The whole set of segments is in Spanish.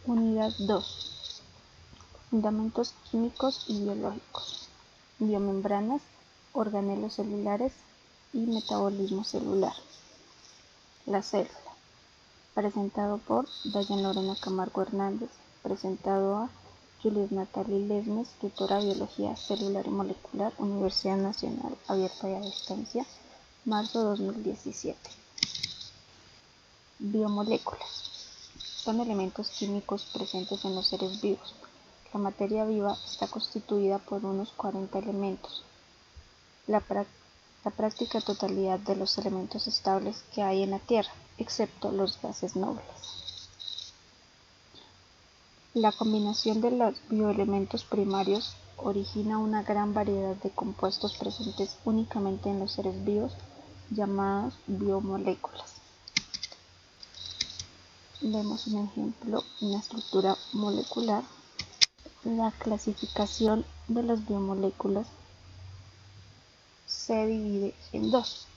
Unidad 2. Fundamentos químicos y biológicos. Biomembranas, organelos celulares y metabolismo celular. La célula. Presentado por Dayan Lorena Camargo Hernández. Presentado a Juliet Natalie Lesmes, tutora Biología Celular y Molecular, Universidad Nacional Abierta y a Distancia, marzo 2017. Biomoléculas. Son elementos químicos presentes en los seres vivos. La materia viva está constituida por unos 40 elementos, la práctica totalidad de los elementos estables que hay en la Tierra, excepto los gases nobles. La combinación de los bioelementos primarios origina una gran variedad de compuestos presentes únicamente en los seres vivos, llamados biomoléculas. Vemos un ejemplo en la estructura molecular. La clasificación de las biomoléculas se divide en dos.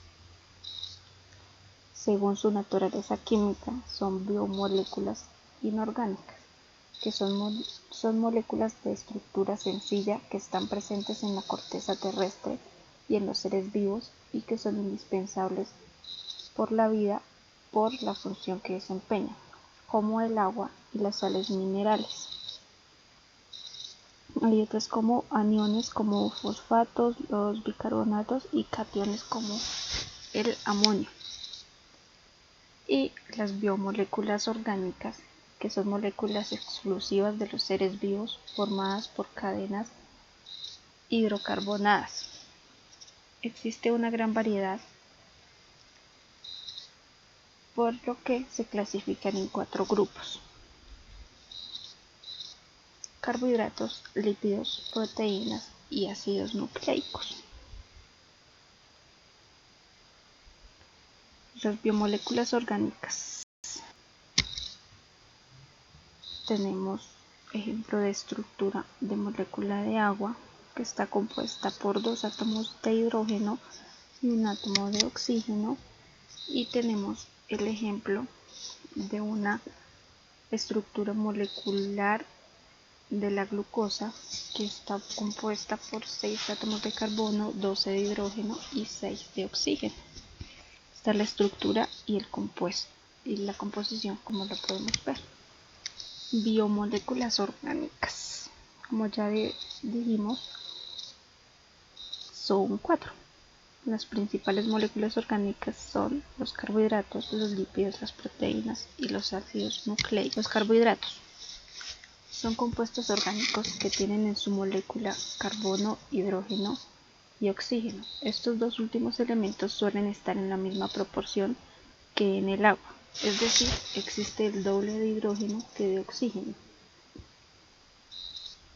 Según su naturaleza química, son biomoléculas inorgánicas, que son moléculas de estructura sencilla que están presentes en la corteza terrestre y en los seres vivos y que son indispensables por la vida por la función que desempeñan, como el agua y las sales minerales. Hay otras como aniones como fosfatos, los bicarbonatos y cationes como el amonio. Y las biomoléculas orgánicas, que son moléculas exclusivas de los seres vivos formadas por cadenas hidrocarbonadas. Existe una gran variedad, por lo que se clasifican en 4 grupos: carbohidratos, lípidos, proteínas y ácidos nucleicos. Las biomoléculas orgánicas. Tenemos ejemplo de estructura de molécula de agua, que está compuesta por 2 átomos de hidrógeno y un átomo de oxígeno, y tenemos el ejemplo de una estructura molecular de la glucosa, que está compuesta por 6 átomos de carbono, 12 de hidrógeno y 6 de oxígeno. Está la estructura y el compuesto y la composición, como lo podemos ver. Biomoléculas orgánicas, como ya dijimos, son 4. Las principales moléculas orgánicas son los carbohidratos, los lípidos, las proteínas y los ácidos nucleicos. Los carbohidratos son compuestos orgánicos que tienen en su molécula carbono, hidrógeno y oxígeno. Estos dos últimos elementos suelen estar en la misma proporción que en el agua, es decir, existe el doble de hidrógeno que de oxígeno.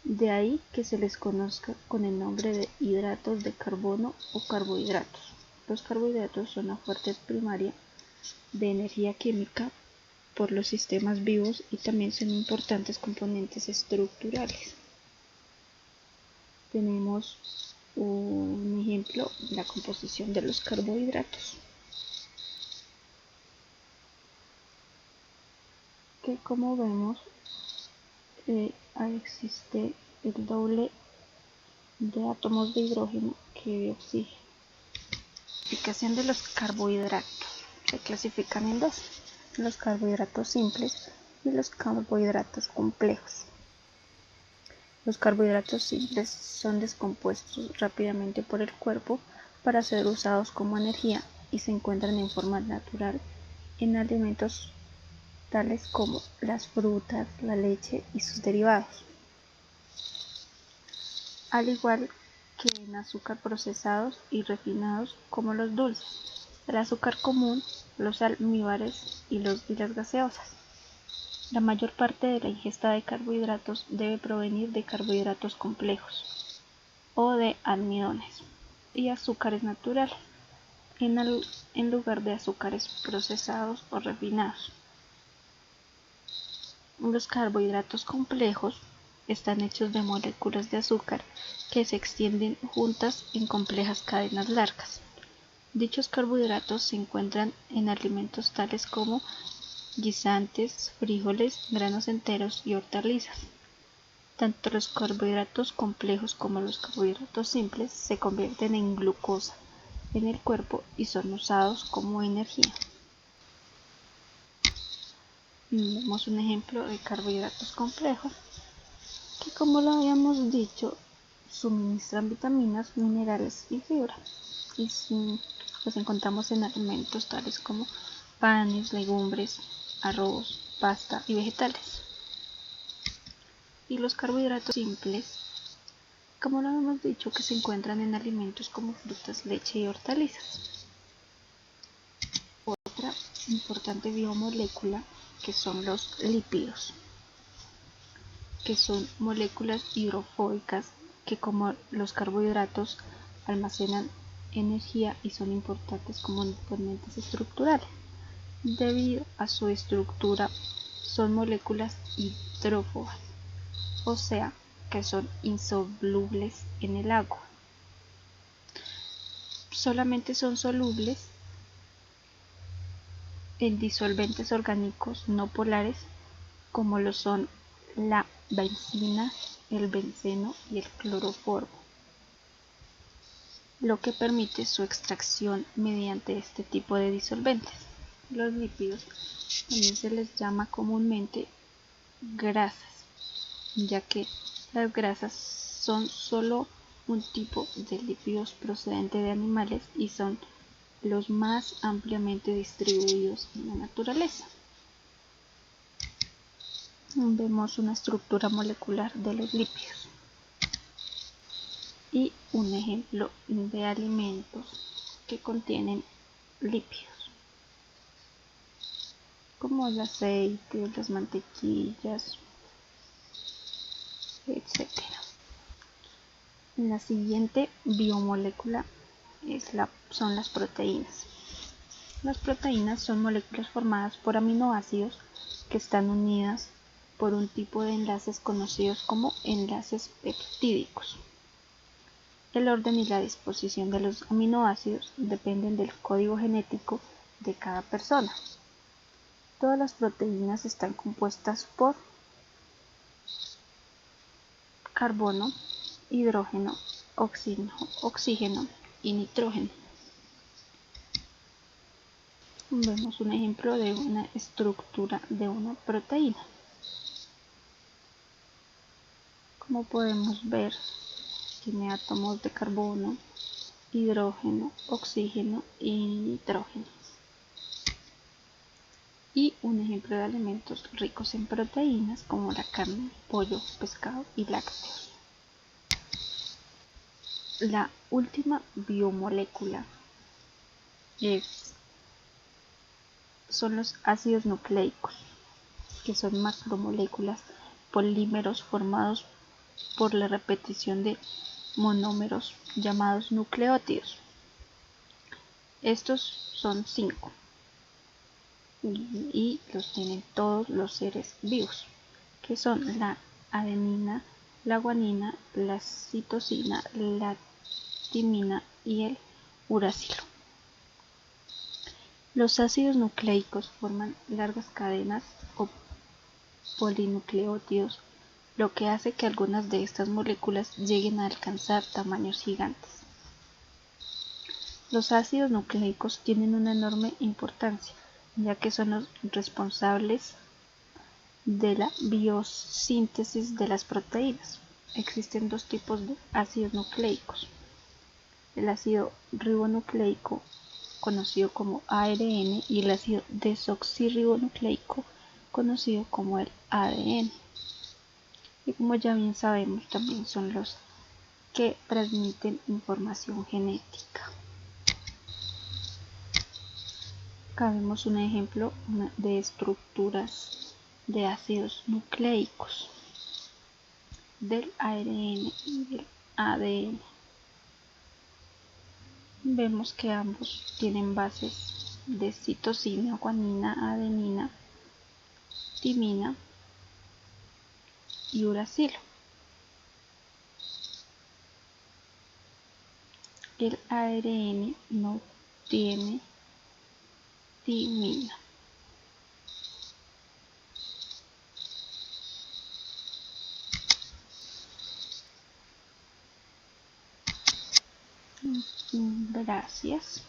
De ahí que se les conozca con el nombre de hidratos de carbono o carbohidratos. Los carbohidratos son la fuente primaria de energía química por los sistemas vivos y también son importantes componentes estructurales. Tenemos un ejemplo de la composición de los carbohidratos, que como vemos existe el doble de átomos de hidrógeno que de oxígeno. Clasificación de los carbohidratos. Se clasifican en dos: los carbohidratos simples y los carbohidratos complejos. Los carbohidratos simples son descompuestos rápidamente por el cuerpo para ser usados como energía y se encuentran en forma natural en alimentos tales como las frutas, la leche y sus derivados, al igual que en azúcar procesados y refinados como los dulces, el azúcar común, los almíbares y las gaseosas. La mayor parte de la ingesta de carbohidratos debe provenir de carbohidratos complejos o de almidones y azúcares naturales, en lugar de azúcares procesados o refinados. Los carbohidratos complejos están hechos de moléculas de azúcar que se extienden juntas en complejas cadenas largas. Dichos carbohidratos se encuentran en alimentos tales como guisantes, frijoles, granos enteros y hortalizas. Tanto los carbohidratos complejos como los carbohidratos simples se convierten en glucosa en el cuerpo y son usados como energía. Vemos un ejemplo de carbohidratos complejos que, como lo habíamos dicho, suministran vitaminas, minerales y fibra, y los encontramos en alimentos tales como panes, legumbres, arroz, pasta y vegetales. Y los carbohidratos simples, como lo hemos dicho, que se encuentran en alimentos como frutas, leche y hortalizas. Otra importante biomolécula que son los lípidos, que son moléculas hidrofóbicas que, como los carbohidratos, almacenan energía y son importantes como componentes estructurales. Debido a su estructura, son moléculas hidrófobas, o sea, que son insolubles en el agua. Solamente son solubles en disolventes orgánicos no polares como lo son la bencina, el benceno y el cloroformo, lo que permite su extracción mediante este tipo de disolventes. Los lípidos también se les llama comúnmente grasas, ya que las grasas son solo un tipo de lípidos procedente de animales y son los más ampliamente distribuidos en la naturaleza. Vemos una estructura molecular de los lípidos y un ejemplo de alimentos que contienen lípidos, como el aceite, las mantequillas, etc. La siguiente biomolécula son las proteínas. Las proteínas son moléculas formadas por aminoácidos que están unidas por un tipo de enlaces conocidos como enlaces peptídicos. El orden y la disposición de los aminoácidos dependen del código genético de cada persona. Todas las proteínas están compuestas por carbono, hidrógeno, oxígeno y nitrógeno. Vemos un ejemplo de una estructura de una proteína. Como podemos ver, tiene átomos de carbono, hidrógeno, oxígeno y nitrógeno. Y un ejemplo de alimentos ricos en proteínas como la carne, pollo, pescado y lácteos. La última biomolécula son los ácidos nucleicos, que son macromoléculas polímeros formados por la repetición de monómeros llamados nucleótidos. Estos son 5 y los tienen todos los seres vivos, que son la adenina, la guanina, la citosina, la timina y el uracilo. Los ácidos nucleicos forman largas cadenas o polinucleótidos, lo que hace que algunas de estas moléculas lleguen a alcanzar tamaños gigantes. Los ácidos nucleicos tienen una enorme importancia, ya que son los responsables de la biosíntesis de las proteínas. Existen dos tipos de ácidos nucleicos: el ácido ribonucleico, conocido como ARN, y el ácido desoxirribonucleico, conocido como el ADN. Y como ya bien sabemos, también son los que transmiten información genética. Acá vemos un ejemplo de estructuras de ácidos nucleicos del ARN y del ADN. Vemos que ambos tienen bases de citosina, guanina, adenina, timina y uracilo. El ARN no tiene timina. Gracias.